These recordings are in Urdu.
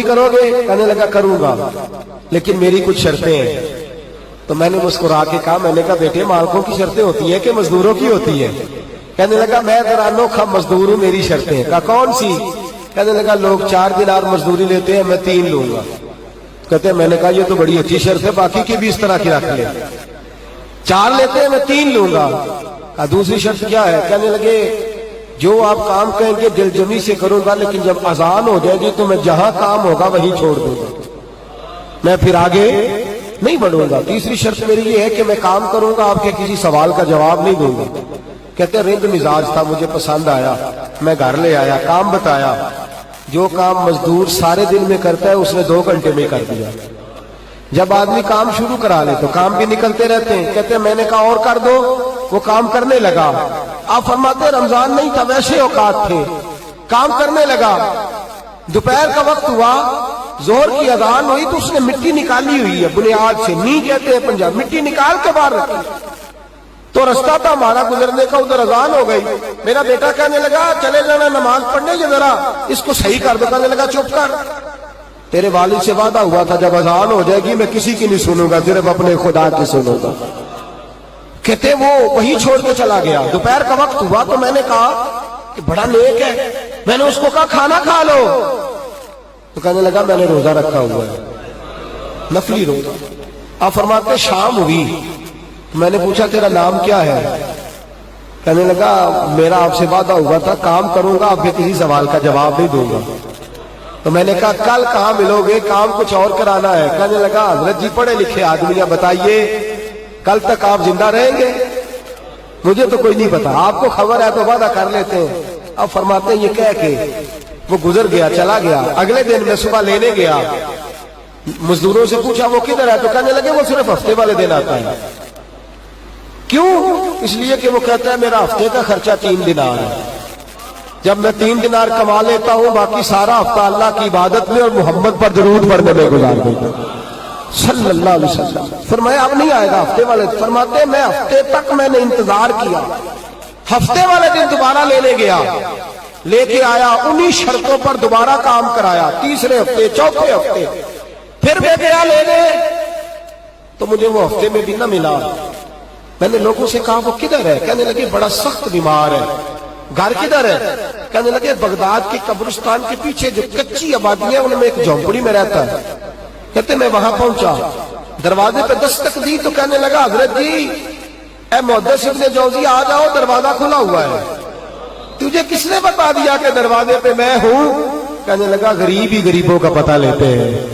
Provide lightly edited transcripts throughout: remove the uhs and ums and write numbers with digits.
مزدوری کرو گے؟ کہنے لگا کروں گا لیکن میری کچھ شرطیں ہیں۔ تو میں نے مسکرا کے کہا، میں نے کہا بیٹے مالکوں کی شرطیں ہوتی ہیں کہ مزدوروں کی ہوتی ہیں؟ کہنے لگا میں ذرا انوکھا مزدور ہوں، میری شرطیں ہیں۔ کہا کون سی؟ کہنے لگا لوگ 4 دینار مزدوری لیتے ہیں، میں 3 لوں گا۔ کہتے ہیں میں نے کہا یہ تو بڑی اچھی شرط ہے، باقی کی بھی اس طرح کی رکھ لے۔ 4 لیتے ہیں میں 3 لوں گا۔ کہا دوسری شرط کیا ہے؟ کہنے لگے جو آپ کام کہیں گے دل جمی سے کروں گا، لیکن جب اذان ہو جائے گی تو میں جہاں کام ہوگا وہیں چھوڑ دوں گا، میں پھر آگے نہیں بڑھوں گا۔ تیسری شرط میری یہ ہے کہ میں کام کروں گا، آپ کے کسی سوال کا جواب نہیں دوں گا۔ کہتے ہیں رند مزاج تھا، مجھے پسند آیا، میں گھر لے آیا، کام بتایا۔ جو کام مزدور سارے دن میں کرتا ہے اس نے 2 گھنٹے میں کر دیا۔ جب آدمی کام شروع کرا لے تو کام بھی نکلتے رہتے ہیں۔ کہتے ہیں میں نے کہا اور کر دو، وہ کام کرنے لگا۔ آپ فرماتے ہیں رمضان نہیں تھا ویسے اوقات تھے، کام کرنے لگا۔ دوپہر کا وقت ہوا، ظہر کی اذان ہوئی تو اس نے مٹی نکالی ہوئی ہے بنیاد سے، نی کہتے ہیں پنجاب، مٹی نکال کے باہر رکھی۔ تو رستہ تھا ہمارا گزرنے کا، ادھر اذان ہو گئی۔ میرا بیٹا کہنے لگا چلے جانا نماز پڑھنے، یہ ذرا اس کو صحیح کر دو۔ کہنے لگا چپ کر، تیرے والد سے وعدہ ہوا تھا جب اذان ہو جائے گی میں کسی کی نہیں سنوں گا، صرف اپنے خدا کی سنوں گا۔ کہتے وہ وہی چھوڑ کے چلا گیا۔ دوپہر کا وقت ہوا تو میں نے کہا کہ بڑا نیک ہے، میں نے اس کو کہا کھانا کھا لو۔ تو کہنے لگا میں نے روزہ رکھا ہوا ہے، نفلی روزہ۔ آپ فرماتے شام ہوئی، میں نے پوچھا تیرا نام کیا ہے؟ کہنے لگا میرا آپ سے وعدہ ہوا تھا کام کروں گا، آپ کے کسی سوال کا جواب نہیں دوں گا۔ تو میں نے کہا کل کہاں ملو گے، کام کچھ اور کرانا ہے۔ کہنے لگا حضرت جی پڑھے لکھے آدمی، بتائیے کل تک آپ زندہ رہیں گے؟ مجھے تو کوئی نہیں پتا، آپ کو خبر ہے تو وعدہ کر لیتے ہیں۔ اب فرماتے ہیں یہ کہہ کے وہ گزر گیا، چلا گیا۔ اگلے دن میں صبح لینے گیا، مزدوروں سے پوچھا وہ کدھر ہے؟ تو کہنے لگے وہ صرف ہفتے والے دن آتا ہے۔ کیوں؟ اس لیے کہ وہ کہتا ہے میرا ہفتے کا خرچہ 3 دینار ہے، جب میں 3 دینار کما لیتا ہوں باقی سارا ہفتہ اللہ کی عبادت میں اور محمد پر درود پڑھنے میں گزار دیتا ہوں صلی اللہ علیہ وسلم۔ فرمایا اب نہیں آئے گا ہفتے والے۔ فرماتے میں ہفتے تک میں نے انتظار کیا، ہفتے والے دن دوبارہ لینے گیا، لے کے آیا، انہی شرطوں پر دوبارہ کام کرایا، تیسرے ہفتے، چوتھے ہفتے، پھر میں گیا لینے تو مجھے وہ ہفتے میں بھی نہ ملا۔ میں نے لوگوں سے کہا وہ کدھر ہے؟ کہنے لگے بڑا سخت بیمار ہے۔ گھر کدھر ہے؟ کہنے لگے بغداد کے قبرستان کے پیچھے جو کچی آبادی ہے ان میں ایک جھونپڑی میں رہتا ہے۔ کہتے میں وہاں پہنچا، دروازے پہ دستک دی تو کہنے لگا حضرت جی اے محدث ابن جوزی آ جاؤ، دروازہ کھلا ہوا ہے۔ تجھے کس نے بتا دیا کہ دروازے پہ میں ہوں؟ کہنے لگا غریب ہی غریبوں کا پتہ لیتے ہیں،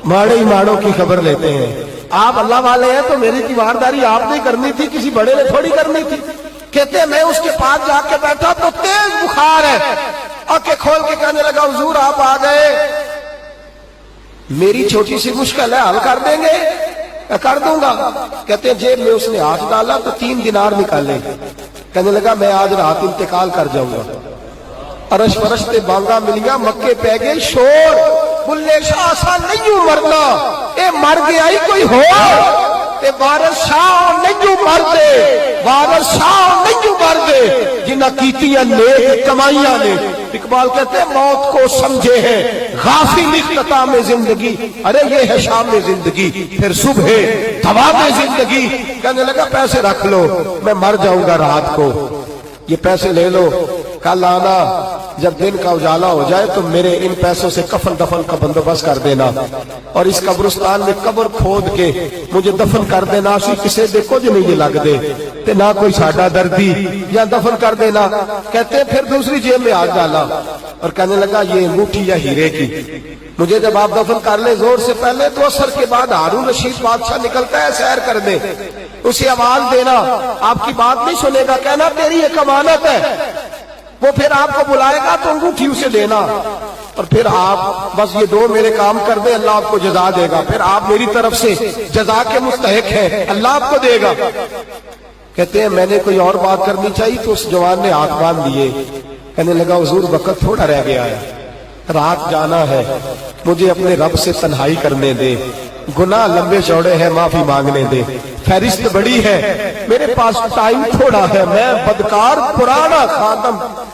ماڑے ہی ماڑوں کی خبر لیتے ہیں۔ آپ اللہ والے ہیں تو میری تیوارداری آپ نے کرنی تھی، کسی بڑے نے تھوڑی کرنی تھی۔ کہتے ہیں میں اس کے پاس جا کے بیٹھا تو تیز بخار ہے، آنکھیں کھول کے کہنے لگا حضور آپ آ گئے، میری چھوٹی سی مشکل ہے حل کر دیں گے؟ کر دوں گا۔ کہتے ہیں جیب میں اس نے ہاتھ ڈالا تو 3 دینار نکالے۔ کہنے لگا میں آج رات انتقال کر جاؤں گا۔ عرش فرش تے بانگا ملیا، مکے پہ گئے شور، بلے شاہ سا نہیں مرنا، اے مر گیا ہی کوئی ہو، تے وارث شاہ نہیں مردے، وارث شاہ نہیں مردے جنہ کیتیاں نیک کمائیاں نے۔ اقبال کہتے ہیں موت کو سمجھے ہیں غافل اختتام زندگی، ارے یہ ہے شام زندگی پھر صبح دوام زندگی۔ کہنے لگا پیسے رکھ لو، میں مر جاؤں گا رات کو، یہ پیسے لے لو، کل آنا جب دن کا اجالا ہو جائے تو میرے ان پیسوں سے کفن دفن کا بندوبست کر دینا، اور اس قبرستان میں قبر کھود کے مجھے دفن کر دینا، اسی کسے دے کچھ نہیں یہ لگ دے تے نہ کوئی ساڈا دردی، یا دفن کر دینا۔ کہتے ہیں پھر دوسری جیب میں ہاتھ ڈالا اور کہنے لگا یہ انگوٹھی یا ہیرے کی، مجھے جب آپ دفن کر لیں زور سے پہلے تو اثر کے بعد ہارون رشید بادشاہ نکلتا ہے سیر کرنے، اسے آواز دینا، آپ کی بات نہیں سنے گا، کہنا تیری ایک امانت ہے، وہ پھر آپ کو بلائے گا تو انگوٹھی اسے دینا، اور پھر آپ بس یہ 2 میرے کام کر دیں اللہ آپ کو جزا دے گا، پھر آپ میری طرف سے جزا کے مستحق ہیں، اللہ آپ کو دے گا۔ کہتے ہیں میں نے کوئی اور بات کرنی چاہیے تو اس جوان نے ہاتھ باندھ دیے، کہنے لگا حضور وقت تھوڑا رہ گیا ہے، رات جانا ہے، مجھے اپنے رب سے تنہائی کرنے دے، گناہ لمبے چوڑے ہیں معافی مانگنے دے، فہرست بڑی ہے میرے پاس ٹائم تھوڑا ہے، میں بدکار پرانا خاتم